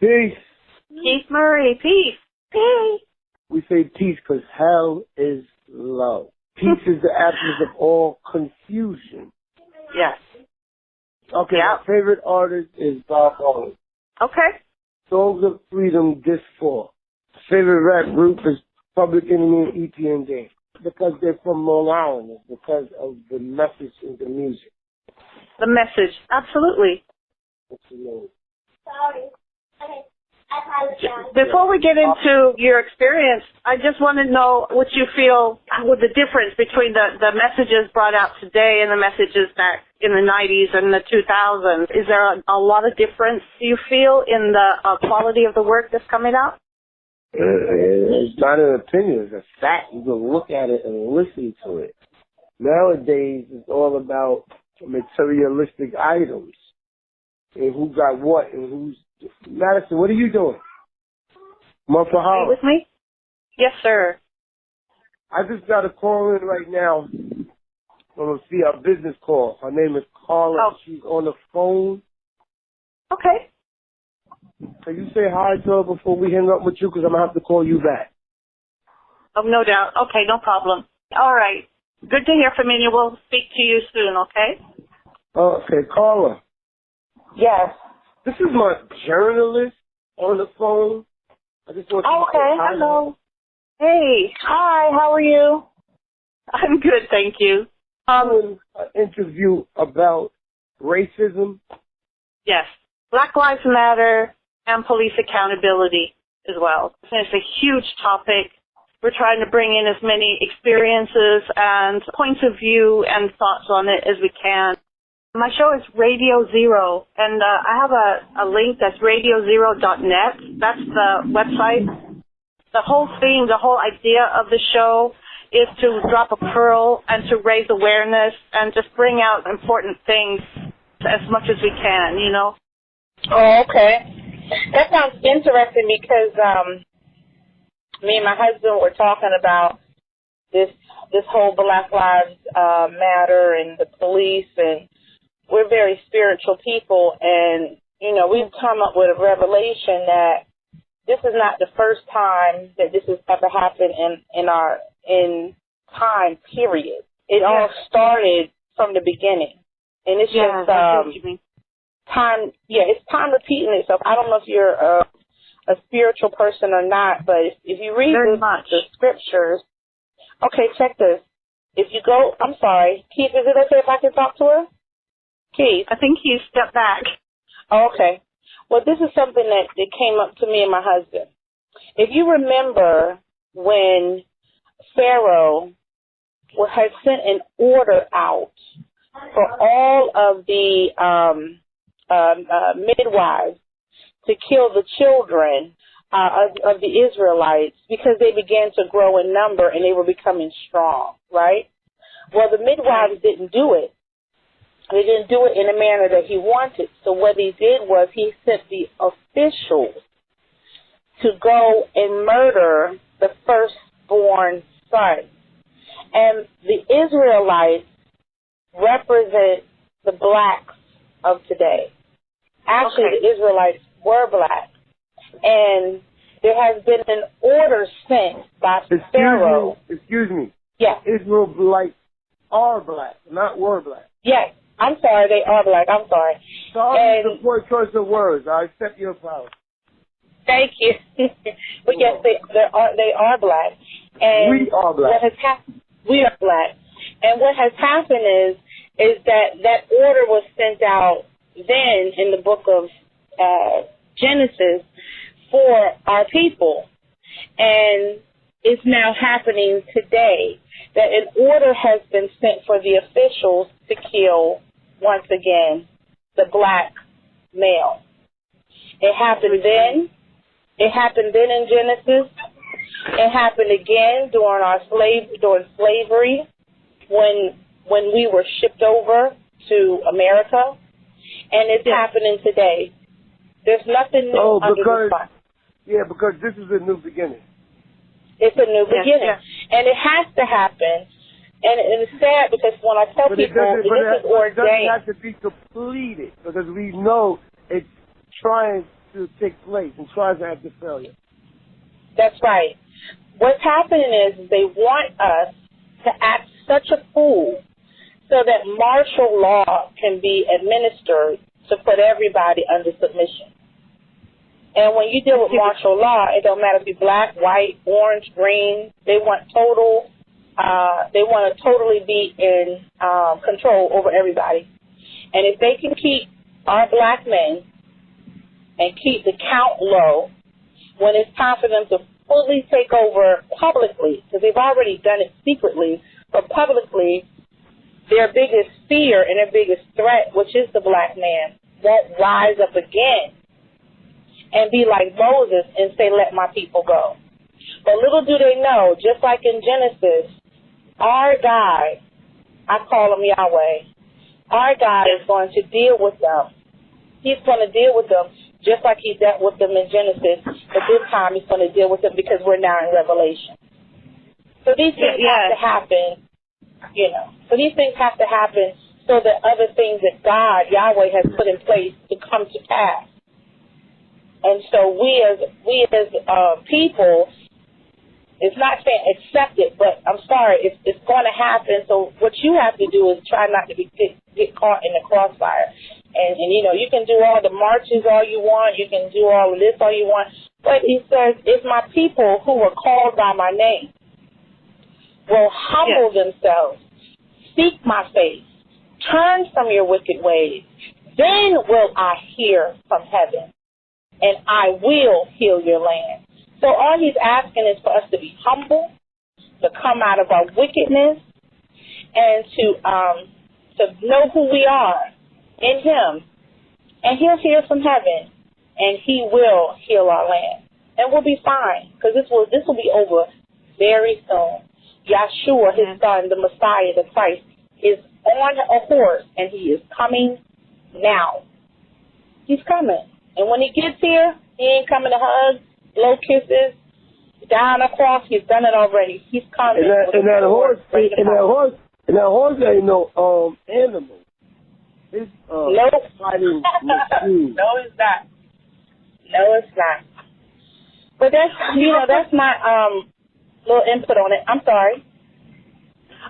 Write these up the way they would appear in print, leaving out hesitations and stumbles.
Peace. Keith Murray, peace. Peace. We say peace because hell is love. Peace is the absence of all confusion. Yes. Okay, my favorite artist is Bob Marley. Okay. Songs of Freedom, This 4. Favorite rap group is Public Enemy and EPND. Because they're from Long Island. It's because of the message in the music. The message, absolutely. Sorry. Okay. Before we get into your experience, I just want to know what you feel with the difference between the messages brought out today and the messages back in the 90s and the 2000s. Is there a lot of difference, do you feel, in the quality of the work that's coming out? It's not an opinion. It's a fact. You can look at it and listen to it. Nowadays, it's all about materialistic items and who got what and who's... Madison, what are you doing? Martha Howard. Are you with me? Yes, sir. I just got a call in right now. I'm going to see our business call. Her name is Carla. Oh. She's on the phone. Okay. Can you say hi to her before we hang up with you? Because I'm going to have to call you back. Oh, no doubt. Okay, no problem. All right. Good to hear from you. We'll speak to you soon, okay? Okay, Carla. Yes. This is my journalist on the phone. I just want to say hi. Hello. Hey. Hi, how are you? I'm good, thank you. Doing an interview about racism. Yes. Black Lives Matter and police accountability as well. It's a huge topic. We're trying to bring in as many experiences and points of view and thoughts on it as we can. My show is Radio Zero, and I have a link that's radiozero.net. That's the website. The whole theme, the whole idea of the show is to drop a pearl and to raise awareness and just bring out important things as much as we can, you know. Oh, okay. That sounds interesting because me and my husband were talking about this whole Black Lives Matter and the police, and we're very spiritual people, and, you know, we've come up with a revelation that this is not the first time that this has ever happened in time, period. It all started from the beginning. And it's just time, it's time repeating itself. I don't know if you're a spiritual person or not, but if you read the scriptures, okay, check this. If you go, I'm sorry, Keith, is it okay if I can talk to her? Keith. I think he stepped back. Oh, okay. Well, this is something that came up to me and my husband. If you remember when Pharaoh had sent an order out for all of the midwives to kill the children of the Israelites because they began to grow in number and they were becoming strong, right? Well, the midwives didn't do it. They didn't do it in a manner that he wanted. So what he did was he sent the officials to go and murder the firstborn son. And the Israelites represent the blacks of today. Actually, the Israelites were black. And there has been an order sent by Pharaoh. Excuse me. Yes. Israelites are black, not were black. Yes. I'm sorry, they are black. I'm sorry. Sorry for poor choice of words. I accept your apology. Thank you. But yes, they are black. And we are black. We are black. And what has happened is that order was sent out then in the book of Genesis for our people. And it's now happening today that an order has been sent for the officials to kill, once again, the black male. It happened then. It happened then in Genesis. It happened again during slavery when we were shipped over to America. And it's happening today. There's nothing new under the sun. Yeah, because this is a new beginning. It's a new beginning. And it has to happen. And it's sad because when I tell people this is ordained. It doesn't have to be completed because we know it's trying to take place and tries after failure. That's right. What's happening is they want us to act such a fool so that martial law can be administered to put everybody under submission. And when you deal with martial law, it don't matter if you're black, white, orange, green. They want to totally be in control over everybody. And if they can keep our black men and keep the count low, when it's time for them to fully take over publicly, because they've already done it secretly, but publicly, their biggest fear and their biggest threat, which is the black man, won't rise up again and be like Moses and say, let my people go. But little do they know, just like in Genesis, our God, I call him Yahweh, our God is going to deal with them. He's going to deal with them just like he dealt with them in Genesis, but this time he's going to deal with them because we're now in Revelation. So these things have to happen, So these things have to happen so that other things that God, Yahweh, has put in place to come to pass. And so we as people, it's not saying accept it, but I'm sorry, it's going to happen. So what you have to do is try not to get caught in the crossfire. And you can do all the marches all you want, you can do all of this all you want, but he says, if my people who are called by my name will humble themselves, seek my face, turn from your wicked ways, then will I hear from heaven, and I will heal your land. So all he's asking is for us to be humble, to come out of our wickedness, and to know who we are in him, and he'll hear from heaven, and he will heal our land, and we'll be fine, because this will be over very soon. Yahshua, his son, the Messiah, the Christ, is on a horse, and he is coming now. He's coming, and when he gets here, he ain't coming to hug, blow kisses, down a cross. He's done it already. He's coming. And that horse ain't no animal. It's fighting machine. No, it's not. No, it's not. But that's my little input on it. I'm sorry.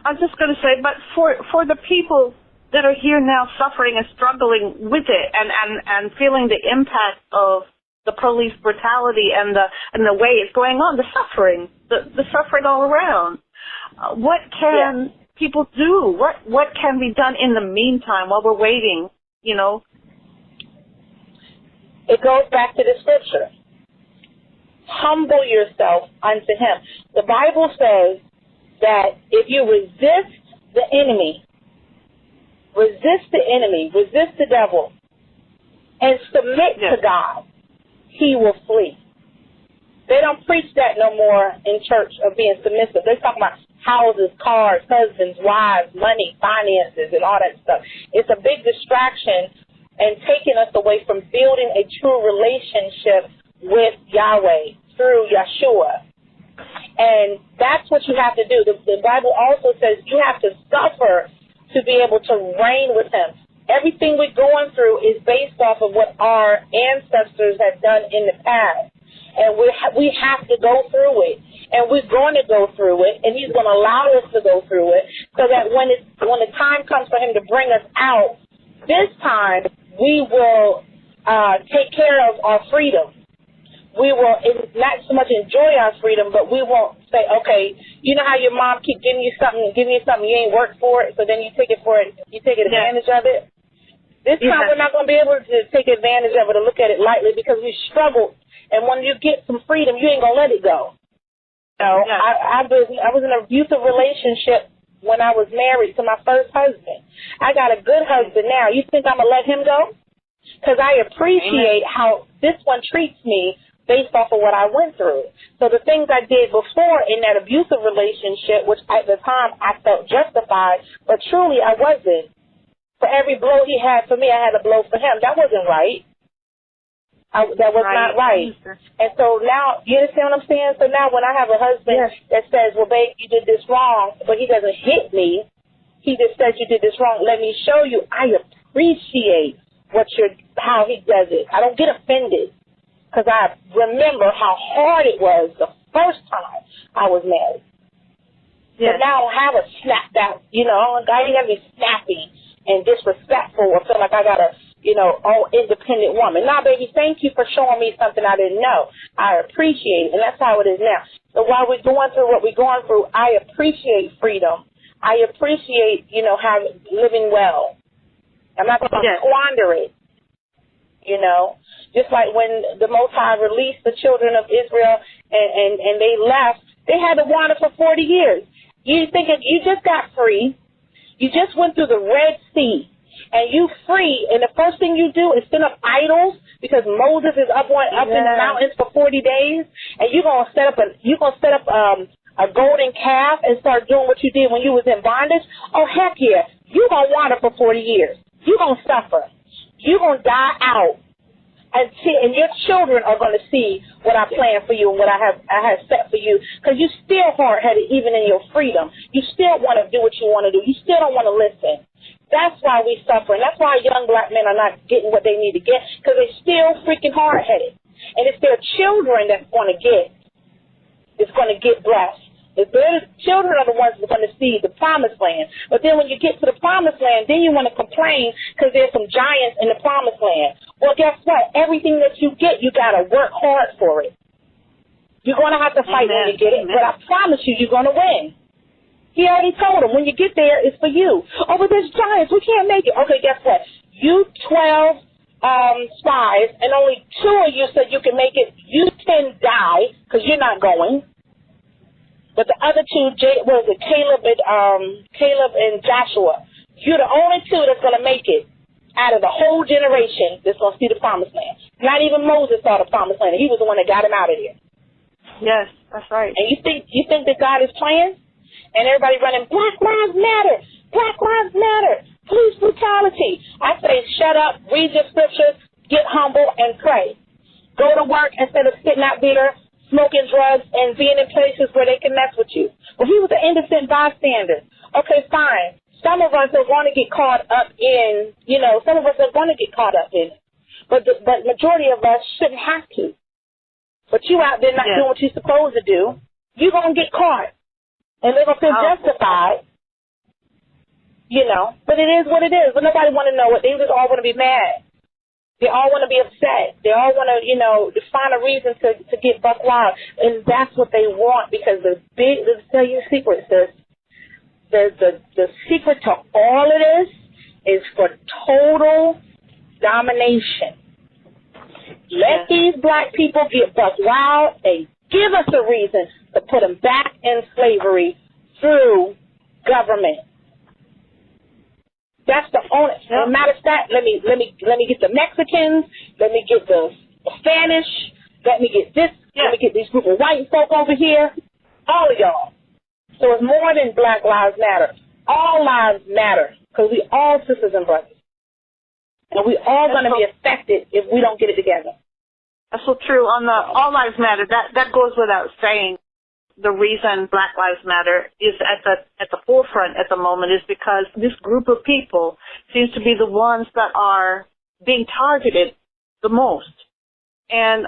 I'm just going to say, but for the people that are here now suffering and struggling with it and feeling the impact of the police brutality and the way it's going on, the suffering all around, what can people do? What can be done in the meantime while we're waiting, It goes back to the scripture. Humble yourself unto him. The Bible says that if you resist the enemy, resist the devil, and submit to God, he will flee. They don't preach that no more in church of being submissive. They're talking about houses, cars, husbands, wives, money, finances, and all that stuff. It's a big distraction and taking us away from building a true relationship with Yahweh through Yeshua. And that's what you have to do. The Bible also says you have to suffer to be able to reign with him. Everything we're going through is based off of what our ancestors have done in the past. And we have to go through it. And we're going to go through it. And he's going to allow us to go through it so that when the time comes for him to bring us out, this time we will take care of our freedom. We will not so much enjoy our freedom, but we won't say, okay, you know how your mom keep giving you something, you ain't worked for it, so then you take advantage of it? This time we're not going to be able to take advantage of it or look at it lightly because we struggled. And when you get some freedom, you ain't going to let it go. I was in an abusive relationship when I was married to my first husband. I got a good husband now. You think I'm going to let him go? Because I appreciate how this one treats me based off of what I went through. So the things I did before in that abusive relationship, which at the time I felt justified, but truly I wasn't. For every blow he had for me, I had a blow for him. That wasn't right. That was not right. And so now, you understand what I'm saying? So now when I have a husband that says, well, babe, you did this wrong, but he doesn't hit me, he just says you did this wrong, let me show you, I appreciate how he does it. I don't get offended. because I remember how hard it was the first time I was married. Yes. But now I don't have a snap back, you know, I ain't got to be snappy and disrespectful or feel like I got a, you know, all independent woman. Nah, baby, thank you for showing me something I didn't know. I appreciate it, and that's how it is now. So while we're going through what we're going through, I appreciate freedom. I appreciate, you know, living well. I'm not going to squander it, you know. Just like when the Most High released the children of Israel and they left, they had to wander for 40 years. You think you just got free. You just went through the Red Sea, and you free, and the first thing you do is set up idols because Moses is up in the mountains for 40 days, and you're gonna set up a golden calf and start doing what you did when you was in bondage. Oh heck yeah, you're gonna wander for 40 years. You're gonna suffer. You're gonna die out. And your children are going to see what I plan for you and what I have set for you, because you're still hard-headed even in your freedom. You still want to do what you want to do. You still don't want to listen. That's why we suffer, and that's why young black men are not getting what they need to get, because they're still freaking hard-headed. And it's their children that's going to get blessed. Their children are the ones that are going to see the promised land. But then when you get to the promised land, then you want to complain because there's some giants in the promised land. Well, guess what? Everything that you get, you got to work hard for it. You're going to have to fight when you get it, but I promise you, you're going to win. He already told them, when you get there, it's for you. Oh, but there's giants. We can't make it. Okay, guess what? You 12 spies, and only 2 of you said you can make it. You 10 die because you're not going. But the other 2, Caleb and Joshua, you're the only 2 that's going to make it out of the whole generation that's going to see the promised land. Not even Moses saw the promised land. He was the one that got him out of there. Yes, that's right. And you think that God is playing? And everybody running, Black Lives Matter, Black Lives Matter, police brutality. I say shut up, read your scriptures, get humble, and pray. Go to work instead of sitting out there smoking drugs and being in places where they can mess with you. Well, he was an innocent bystander. Okay, fine. Some of us are going to get caught up in, you know, some of us are going to get caught up in it. But majority of us shouldn't have to. But you out there not doing what you're supposed to do, you're going to get caught. And they're going to feel justified, you know. But it is what it is. But nobody want to know it. They just all want to be mad. They all want to be upset. They all want to, you know, find a reason to get buck wild. And that's what they want, because let's tell you a secret, sis. The secret to all of this is for total domination. Let these black people get buck wild and give us a reason to put them back in slavery through government. That's the only. No matter that, let me get the Mexicans. Let me get the Spanish. Let me get this. Let me get these group of white folk over here. All of y'all. So it's more than Black Lives Matter. All lives matter, because we all sisters and brothers, and we all going to be affected if we don't get it together. That's so true. On the All Lives Matter, that goes without saying. The reason Black Lives Matter is at the forefront at the moment is because this group of people seems to be the ones that are being targeted the most. And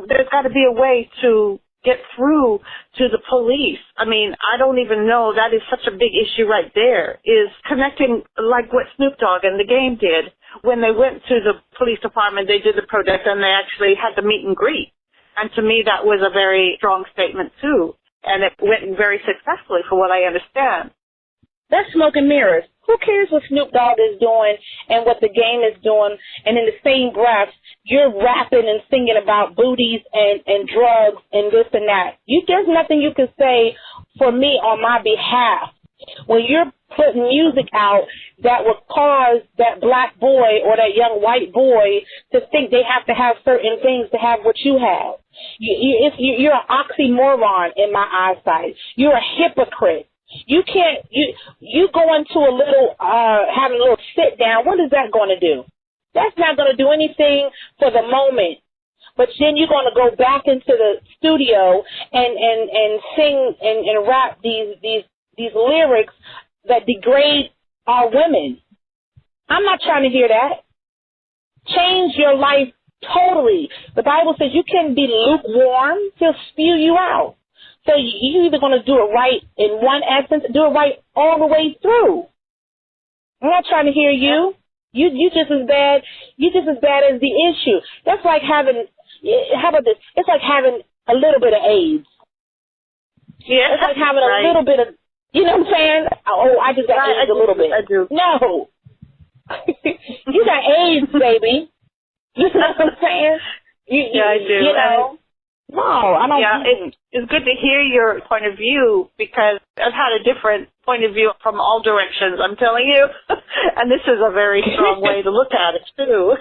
there's got to be a way to get through to the police. I mean, I don't even know, that is such a big issue right there, is connecting like what Snoop Dogg and The Game did. When they went to the police department, they did the protest, and they actually had the meet and greet. And to me, that was a very strong statement, too. And it went very successfully, for what I understand. That's smoke and mirrors. Who cares what Snoop Dogg is doing and what The Game is doing? And in the same breath, you're rapping and singing about booties and drugs and this and that. There's nothing you can say for me on my behalf. When you're putting music out that would cause that black boy or that young white boy to think they have to have certain things to have what you have. You're an oxymoron in my eyesight. You're a hypocrite. You can't, you go into a little, having a little sit down. What is that going to do? That's not going to do anything for the moment. But then you're going to go back into the studio and sing and rap these lyrics that degrade our women. I'm not trying to hear that. Change your life Totally. The Bible says you can be lukewarm, he'll spew you out. So you're either going to do it right in one essence, do it right all the way through. I'm not trying to hear you. You just as bad. You just as bad as the issue. That's like having. How about this? It's like having a little bit of AIDS. Yeah, it's like having a little bit of. You know what I'm saying? Oh, I just got AIDS a little bit. I do. No, you got AIDS, baby. You know what I'm saying? Yeah, I do. You know. No, I don't. Yeah, it's good to hear your point of view because I've had a different point of view from all directions, I'm telling you. And this is a very strong way to look at it, too.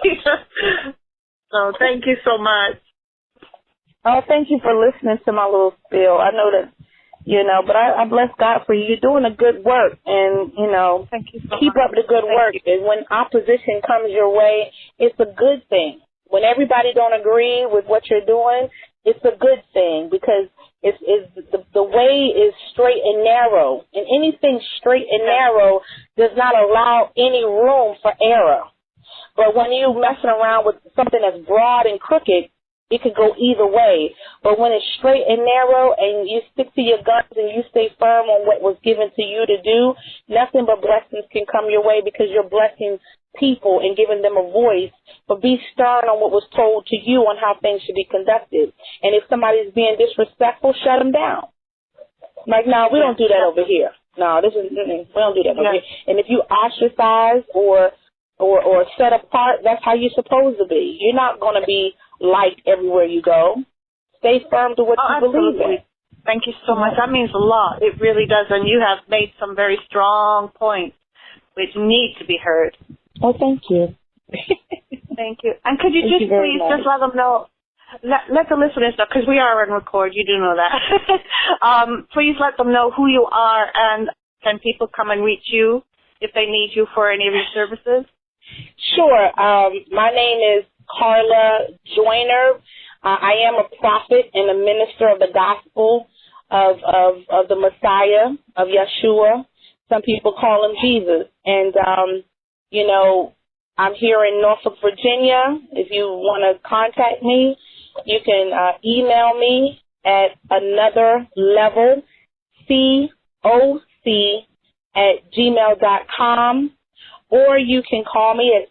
So thank you so much. Oh, thank you for listening to my little spiel. I know that, but I bless God for you. You're doing a good work, and, thank you so keep much. up the good work. And when opposition comes your way, it's a good thing. When everybody don't agree with what you're doing, it's a good thing because the way is straight and narrow, and anything straight and narrow does not allow any room for error. But when you're messing around with something that's broad and crooked, it could go either way. But when it's straight and narrow and you stick to your guns and you stay firm on what was given to you to do, nothing but blessings can come your way because you're blessing people and giving them a voice. But be stern on what was told to you on how things should be conducted. And if somebody's being disrespectful, shut them down. Like, no, we don't do that over here. No, we don't do that over here. And if you ostracize or set apart, that's how you're supposed to be. You're not going to be liked everywhere you go. Stay firm to what you believe in. Thank you so much. That means a lot. It really does. And you have made some very strong points which need to be heard. Oh, thank you. Thank you. And could you just please just let them know, let the listeners know, because we are on record, you do know that. Please let them know who you are, and can people come and reach you if they need you for any of your services? Sure. My name is Carla Joyner. I am a prophet and a minister of the gospel of the Messiah, of Yeshua. Some people call him Jesus. And, I'm here in Norfolk, Virginia. If you want to contact me, you can email me at anotherlevelcoc@gmail.com, or you can call me at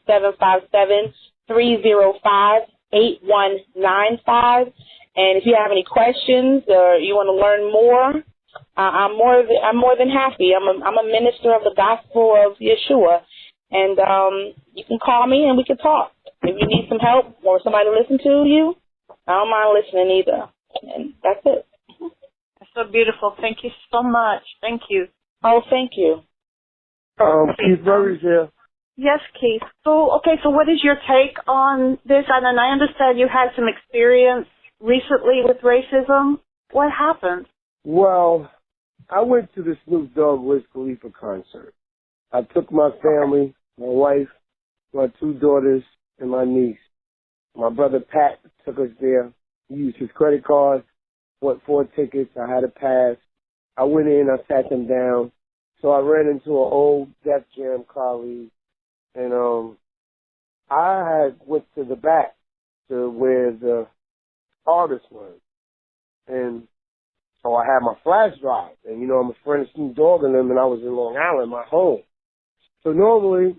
757-305-8195. And if you have any questions or you want to learn more, I'm more than happy. I'm a minister of the gospel of Yeshua, and you can call me and we can talk. If you need some help or somebody to listen to you, I don't mind listening either. And that's it. That's so beautiful. Thank you so much. Thank you. Oh, thank you. Keith Murray's here. Yes, Keith. So what is your take on this? And I understand you had some experience recently with racism. What happened? Well, I went to the Snoop Dogg Wiz Khalifa concert. I took my family, my wife, my 2 daughters, and my niece. My brother Pat took us there. He used his credit card, bought 4 tickets. I had a pass. I went in, I sat them down. So I ran into an old Def Jam colleague, and I had went to the back to where the artist was. And so I had my flash drive, and, I'm a friend of Snoop Dogg and them, and I was in Long Island, my home. So normally,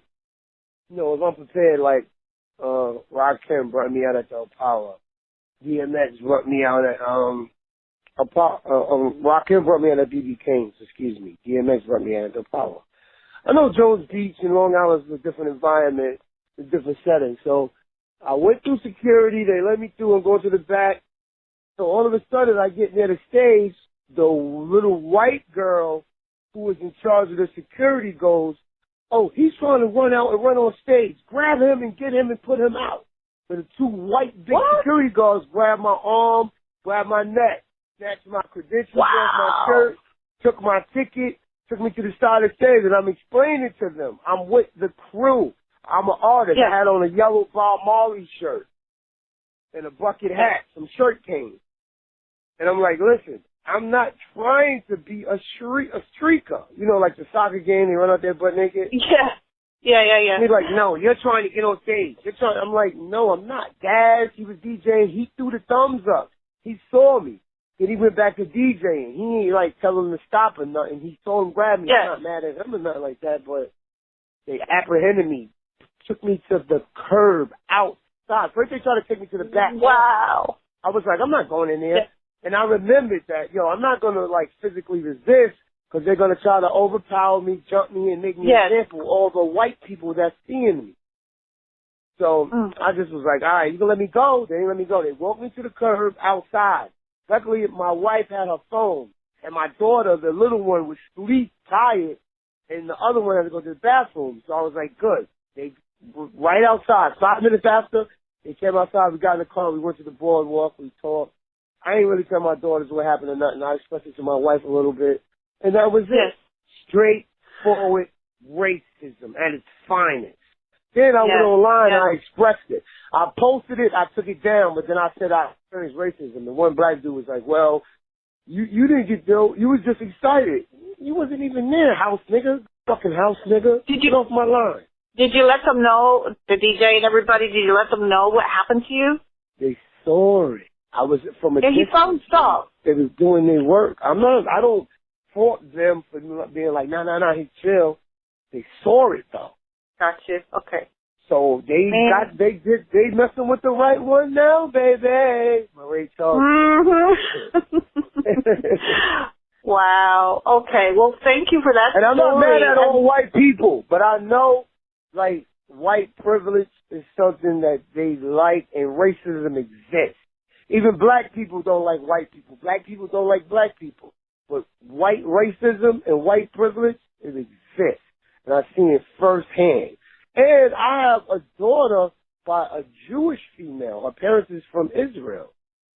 if I'm prepared, like, Rakim brought me out at the Apollo. DMX brought me out at, Rakim brought me out at BB King's, DMX brought me out at the Apollo. I know Jones Beach and Long Island is a different environment, a different setting. So I went through security, they let me through and go to the back. So all of a sudden I get near the stage, the little white girl who was in charge of the security goes, "Oh, he's trying to run out and run on stage. Grab him and get him and put him out." So the 2 white big security guards grabbed my arm, grabbed my neck, snatched my credentials off my shirt, took my ticket, took me to the side of the stage, and I'm explaining to them, I'm with the crew. I'm an artist. I had on a yellow Bob Marley shirt and a bucket hat, some shirt canes. And I'm like, listen, I'm not trying to be a streaker. Like the soccer game, they run out there butt naked. Yeah. Yeah. He's like, no, you're trying to get on stage. I'm like, no, I'm not. Dad, he was DJing. He threw the thumbs up. He saw me. Then he went back to DJing. He ain't like tell him to stop or nothing. He saw him grab me. Yes. I'm not mad at him or nothing like that, but they apprehended me, took me to the curb outside. First they tried to take me to the back. Wow. I was like, I'm not going in there. Yeah. And I remembered that, I'm not going to like physically resist because they're going to try to overpower me, jump me, and make me an example of all the white people that's seeing me. So I just was like, all right, you can let me go. They didn't let me go. They walked me to the curb outside. Luckily, my wife had her phone, and my daughter, the little one, was sleep tired, and the other one had to go to the bathroom. So I was like, good. They were right outside. 5 minutes after, they came outside. We got in the car. We went to the boardwalk. We talked. I ain't really tell my daughters what happened or nothing. I expressed it to my wife a little bit, and that was it. Straightforward racism at its finest. Then I went online and I expressed it. I posted it, I took it down, but then I said I experienced racism. And one black dude was like, well, you didn't get though. You was just excited. You wasn't even there, house nigga. Fucking house nigga. Get off my line. Did you let them know, the DJ and everybody, did you let them know what happened to you? They saw it. I was from a distance. He found stuff. They was doing their work. I don't fault them for being like, nah, he's chill. They saw it though. Gotcha. Okay. So they messing with the right one now, baby. Marie Charles. Wow. Okay. Well, thank you for that. And I'm not mad at all white people, but I know, like, white privilege is something that they like, and racism exists. Even black people don't like white people. Black people don't like black people. But white racism and white privilege, it exists. And I've seen it firsthand. And I have a daughter by a Jewish female. Her parents is from Israel.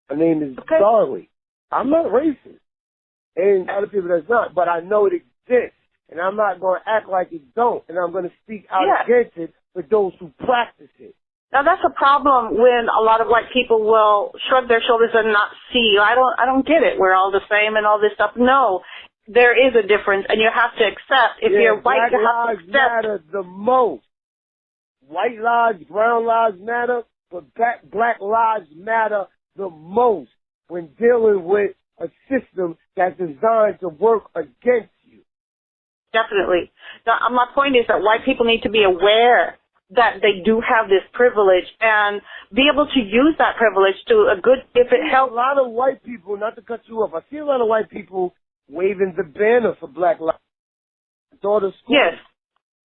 Her name is Darlie. I'm not racist. And other people that's not. But I know it exists. And I'm not going to act like it don't. And I'm going to speak out against it for those who practice it. Now that's a problem when a lot of white people will shrug their shoulders and not see. I don't get it. We're all the same and all this stuff. No. There is a difference, and you have to accept. If you're white, you have to accept. Black lives matter the most. White lives, brown lives matter, but black lives matter the most when dealing with a system that's designed to work against you. Definitely. Now, my point is that white people need to be aware that they do have this privilege and be able to use that privilege to a good, if it helps. A lot of white people, not to cut you off, I see a lot of white people waving the banner for Black Lives Matter. Daughter school. Yes.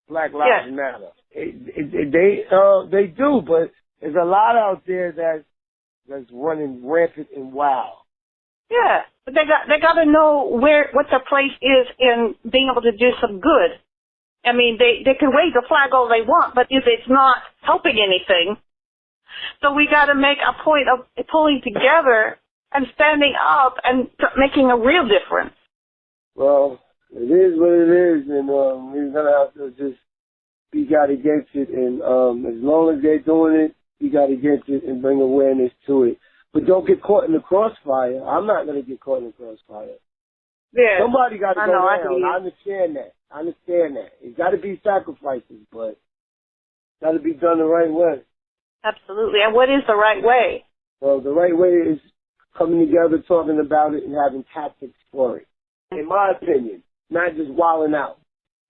Black Lives Matter. They do, but there's a lot out there that's running rampant and wild. Yeah, but they got to know what their place is in being able to do some good. I mean, they can wave the flag all they want, but if it's not helping anything, so we got to make a point of pulling together and standing up and making a real difference. Well, it is what it is, and we're gonna have to just speak out against it. And as long as they're doing it, speak out against it and bring awareness to it. But don't get caught in the crossfire. I'm not gonna get caught in the crossfire. Yeah. Somebody got to go down. I understand that. It's got to be sacrifices, but it's got to be done the right way. Absolutely. And what is the right way? Well, the right way is coming together, talking about it, and having tactics for it. In my opinion, not just wilding out.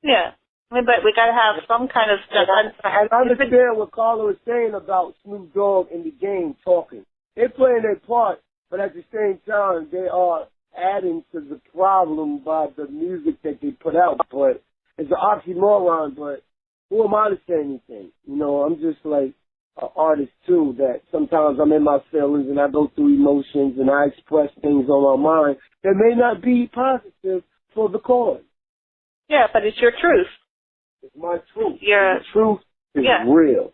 Yeah. But we got to have some kind of stuff. I understand what Carla was saying about Snoop Dogg in the game talking. They're playing their part, but at the same time, they are adding to the problem by the music that they put out. But it's an oxymoron, but who am I to say anything? You know, I'm just like an artist too, that sometimes I'm in my feelings and I go through emotions and I express things on my mind that may not be positive for the cause. Yeah, but it's your truth. It's my truth. The truth is real.